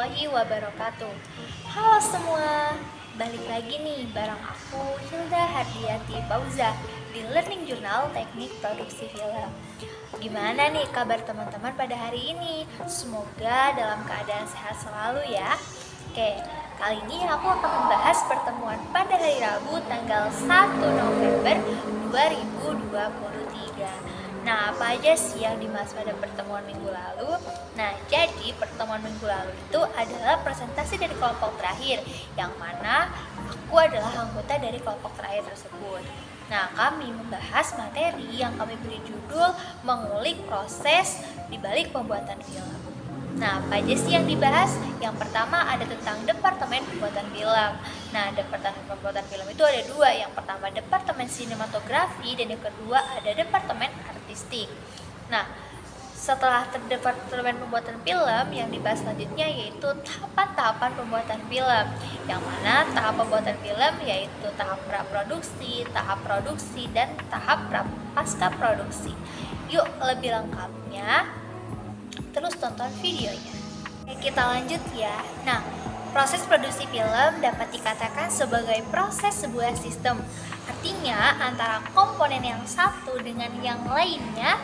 warahmatullahi wabarakatuh. Halo semua, balik lagi nih bareng aku Hilda Hardiati Pauza di Learning Journal Teknik Produksi Film. Gimana nih kabar teman-teman pada hari ini? Semoga dalam keadaan sehat selalu ya. Oke, kali ini aku akan membahas pertemuan pada hari Rabu tanggal 1 November 2023. Nah, apa aja sih yang dibahas pada pertemuan minggu lalu? Nah, jadi pertemuan minggu lalu itu adalah presentasi dari kelompok terakhir, yang mana aku adalah anggota dari kelompok terakhir tersebut. Nah, kami membahas materi yang kami beri judul mengulik proses di balik pembuatan film. Nah, apa aja sih yang dibahas? Yang pertama ada tentang Departemen Pembuatan Film. Nah, Departemen Pembuatan Film itu ada dua. Yang pertama Departemen Sinematografi dan yang kedua ada Departemen Artistik. Nah, setelah Departemen Pembuatan Film, yang dibahas selanjutnya yaitu tahapan-tahapan pembuatan film. Yang mana tahap pembuatan film yaitu tahap praproduksi, tahap produksi, dan tahap pasca produksi. Yuk lebih lengkapnya terus tonton videonya. Oke, kita lanjut ya. Nah, proses produksi film dapat dikatakan sebagai proses sebuah sistem. Artinya, antara komponen yang satu dengan yang lainnya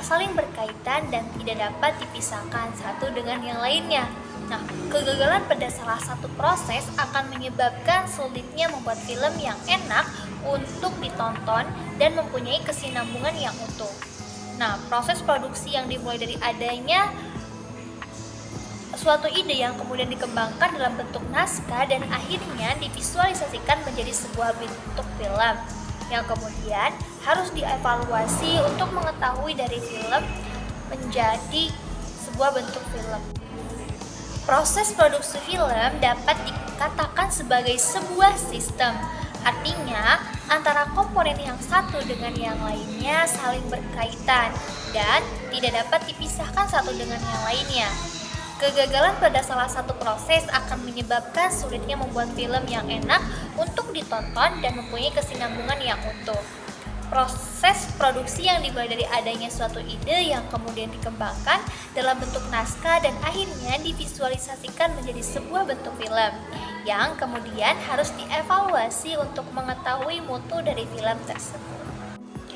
saling berkaitan dan tidak dapat dipisahkan satu dengan yang lainnya. Nah, kegagalan pada salah satu proses akan menyebabkan sulitnya membuat film yang enak untuk ditonton dan mempunyai kesinambungan yang utuh. Nah, proses produksi yang dimulai dari adanya suatu ide yang kemudian dikembangkan dalam bentuk naskah dan akhirnya divisualisasikan menjadi sebuah bentuk film yang kemudian harus dievaluasi untuk mengetahui dari film menjadi sebuah bentuk film. Proses produksi film dapat dikatakan sebagai sebuah sistem. Artinya, antara komponen yang satu dengan yang lainnya saling berkaitan dan tidak dapat dipisahkan satu dengan yang lainnya. Kegagalan pada salah satu proses akan menyebabkan sulitnya membuat film yang enak untuk ditonton dan mempunyai kesinambungan yang utuh. Proses produksi yang dimulai dari adanya suatu ide yang kemudian dikembangkan dalam bentuk naskah dan akhirnya divisualisasikan menjadi sebuah bentuk film yang kemudian harus dievaluasi untuk mengetahui mutu dari film tersebut.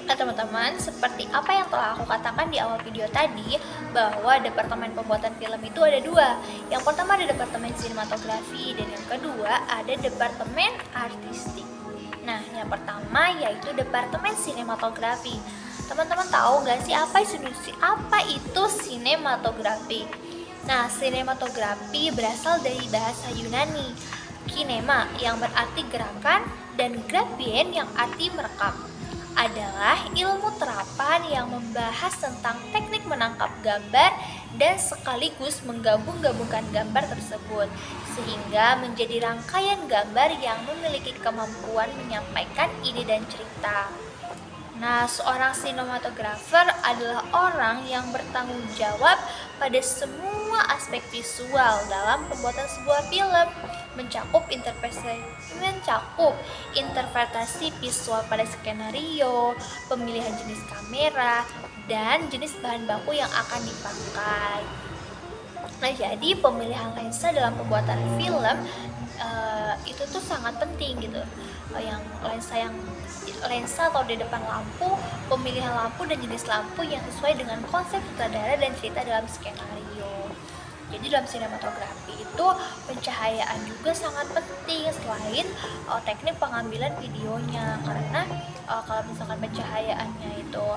Nah teman-teman, seperti apa yang telah aku katakan di awal video tadi, bahwa departemen pembuatan film itu ada dua. Yang pertama ada departemen sinematografi dan yang kedua ada departemen artistik. Nah, yang pertama yaitu departemen sinematografi. Teman-teman tahu nggak sih apa itu sinematografi? Nah, sinematografi berasal dari bahasa Yunani, kinema yang berarti gerakan dan grafien yang arti merekam. Adalah ilmu terapan yang membahas tentang teknik menangkap gambar dan sekaligus menggabung-gabungkan gambar tersebut sehingga menjadi rangkaian gambar yang memiliki kemampuan menyampaikan ide dan cerita. Nah, seorang sinematografer adalah orang yang bertanggung jawab pada semua aspek visual dalam pembuatan sebuah film, mencakup interpretasi visual pada skenario, pemilihan jenis kamera, dan jenis bahan baku yang akan dipakai. Nah, jadi pemilihan lensa dalam pembuatan film itu tuh sangat penting gitu. Lensa atau di depan lampu, pemilihan lampu dan jenis lampu yang sesuai dengan konsep sutradara dan cerita dalam skenario. Jadi dalam sinematografi itu pencahayaan juga sangat penting selain teknik pengambilan videonya, karena kalau misalkan pencahayaannya itu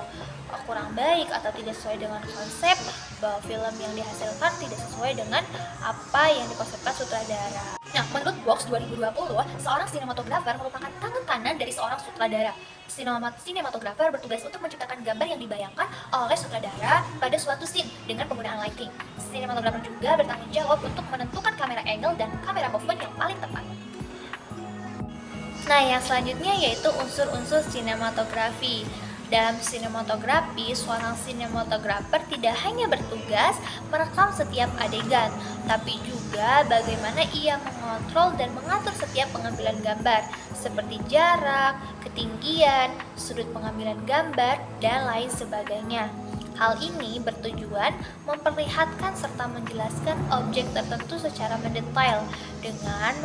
kurang baik atau tidak sesuai dengan konsep, bahwa film yang dihasilkan tidak sesuai dengan apa yang dikonsepkan sutradara. Nah, menurut Box 2020, seorang sinematografer merupakan tangan kanan dari seorang sutradara. Sinematografer bertugas untuk menciptakan gambar yang dibayangkan oleh sutradara pada suatu scene dengan penggunaan lighting. Sinematografer juga bertanggung jawab untuk menentukan kamera angle dan kamera movement yang paling tepat. Nah, yang selanjutnya yaitu unsur-unsur sinematografi. Dalam sinematografi, seorang sinematografer tidak hanya bertugas merekam setiap adegan, tapi juga bagaimana ia mengontrol dan mengatur setiap pengambilan gambar, seperti jarak, ketinggian, sudut pengambilan gambar, dan lain sebagainya. Hal ini bertujuan memperlihatkan serta menjelaskan objek tertentu secara mendetail dengan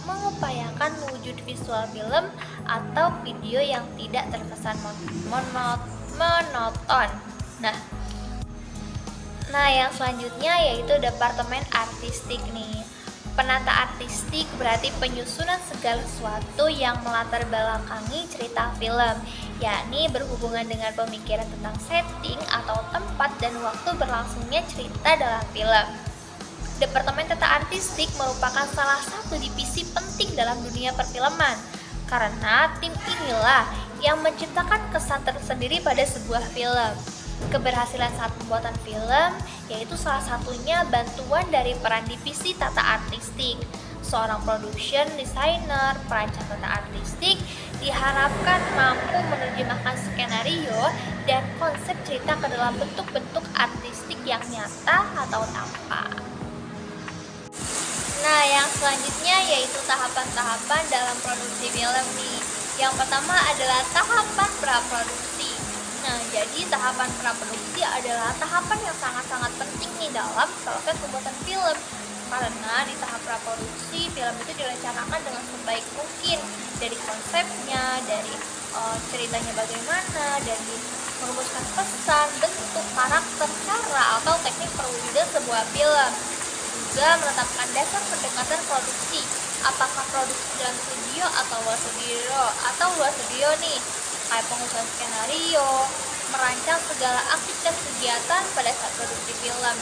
mengupayakan wujud visual film atau video yang tidak terkesan monoton. Nah, yang selanjutnya yaitu departemen artistik nih. Penata artistik berarti penyusunan segala sesuatu yang melatar belakangi cerita film, yakni berhubungan dengan pemikiran tentang setting atau tempat dan waktu berlangsungnya cerita dalam film. Departemen tata artistik merupakan salah satu divisi penting dalam dunia perfilman, karena tim inilah yang menciptakan kesan tersendiri pada sebuah film. Keberhasilan saat pembuatan film yaitu salah satunya bantuan dari peran divisi tata artistik. Seorang production designer, perancang tata artistik diharapkan mampu menerjemahkan skenario dan konsep cerita ke dalam bentuk-bentuk artistik yang nyata atau tampak. Yang selanjutnya yaitu tahapan-tahapan dalam produksi film nih. Yang pertama adalah tahapan praproduksi. Jadi tahapan praproduksi adalah tahapan yang sangat-sangat penting nih dalam proses pembuatan film. Karena di tahap praproduksi, film itu direncanakan dengan sebaik mungkin, dari konsepnya, dari ceritanya bagaimana, dari merumuskan pesan, bentuk, karakter, cara, atau teknik perwujudan sebuah film. Juga menetapkan dasar pendekatan produksi, apakah produksi dalam studio atau luar studio nih, kayak pengusahaan skenario, merancang segala aktivitas kegiatan pada saat produksi film,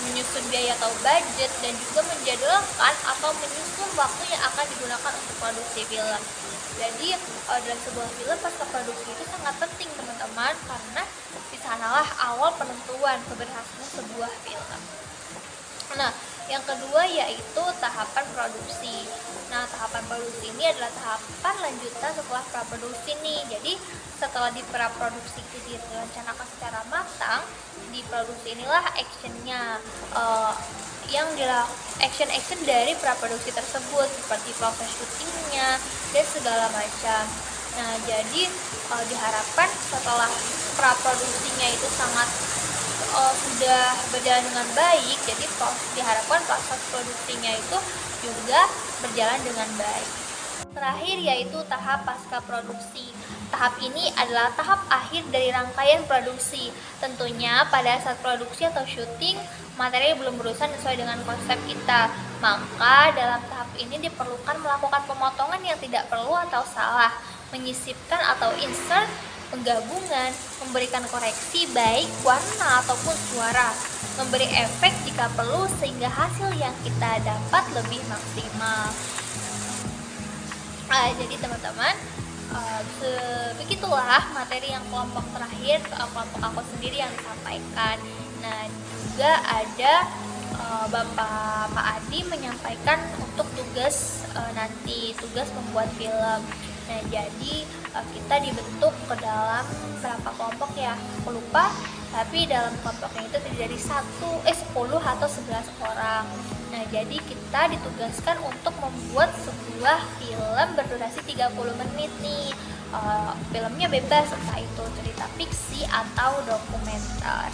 menyusun biaya atau budget, dan juga menjadwalkan atau menyusun waktu yang akan digunakan untuk produksi film. Jadi dalam sebuah film pasca produksi itu sangat penting teman-teman, karena di sanalah awal penentuan keberhasilan sebuah film. Yang kedua yaitu tahapan produksi. Tahapan produksi ini adalah tahapan lanjutan setelah praproduksi nih. Jadi setelah di praproduksi itu direncanakan secara matang, di produksi inilah actionnya, action dari praproduksi tersebut, seperti proses syutingnya dan segala macam. Jadi diharapkan setelah praproduksinya itu sangat sudah berjalan dengan baik, jadi diharapkan proses produksinya itu juga berjalan dengan baik. Terakhir yaitu tahap pasca produksi. Tahap ini adalah tahap akhir dari rangkaian produksi. Tentunya pada saat produksi atau syuting, materi belum berusaha sesuai dengan konsep kita. Maka dalam tahap ini diperlukan melakukan pemotongan yang tidak perlu atau salah, menyisipkan atau insert, penggabungan, memberikan koreksi baik warna ataupun suara, memberi efek jika perlu sehingga hasil yang kita dapat lebih maksimal. Jadi teman-teman, begitulah materi yang kelompok terakhir, kelompok aku sendiri yang disampaikan. Juga ada Bapak Pak Adi menyampaikan untuk tugas tugas membuat film. Jadi kita dibentuk ke dalam berapa kelompok ya, aku lupa, tapi dalam kelompoknya itu terdiri dari 10 atau 11 orang. Jadi kita ditugaskan untuk membuat sebuah film berdurasi 30 menit nih. Filmnya bebas, entah itu cerita fiksi atau dokumenter.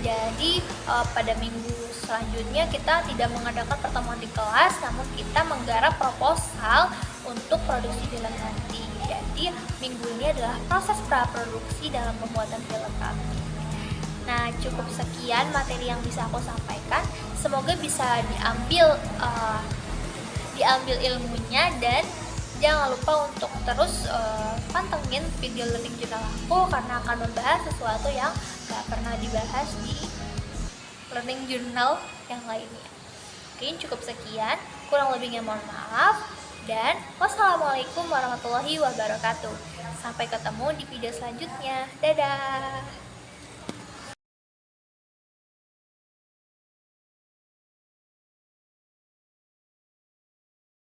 Jadi pada minggu selanjutnya kita tidak mengadakan pertemuan di kelas, namun kita menggarap proposal untuk produksi film nanti. Jadi minggu ini adalah proses praproduksi dalam pembuatan film kami. Cukup sekian materi yang bisa aku sampaikan. Semoga bisa diambil ilmunya, dan jangan lupa untuk terus pantengin video learning journal aku, karena akan membahas sesuatu yang gak pernah dibahas di learning journal yang lainnya. Mungkin cukup sekian, kurang lebihnya mohon maaf, dan wassalamualaikum warahmatullahi wabarakatuh. Sampai ketemu di video selanjutnya. Dadah.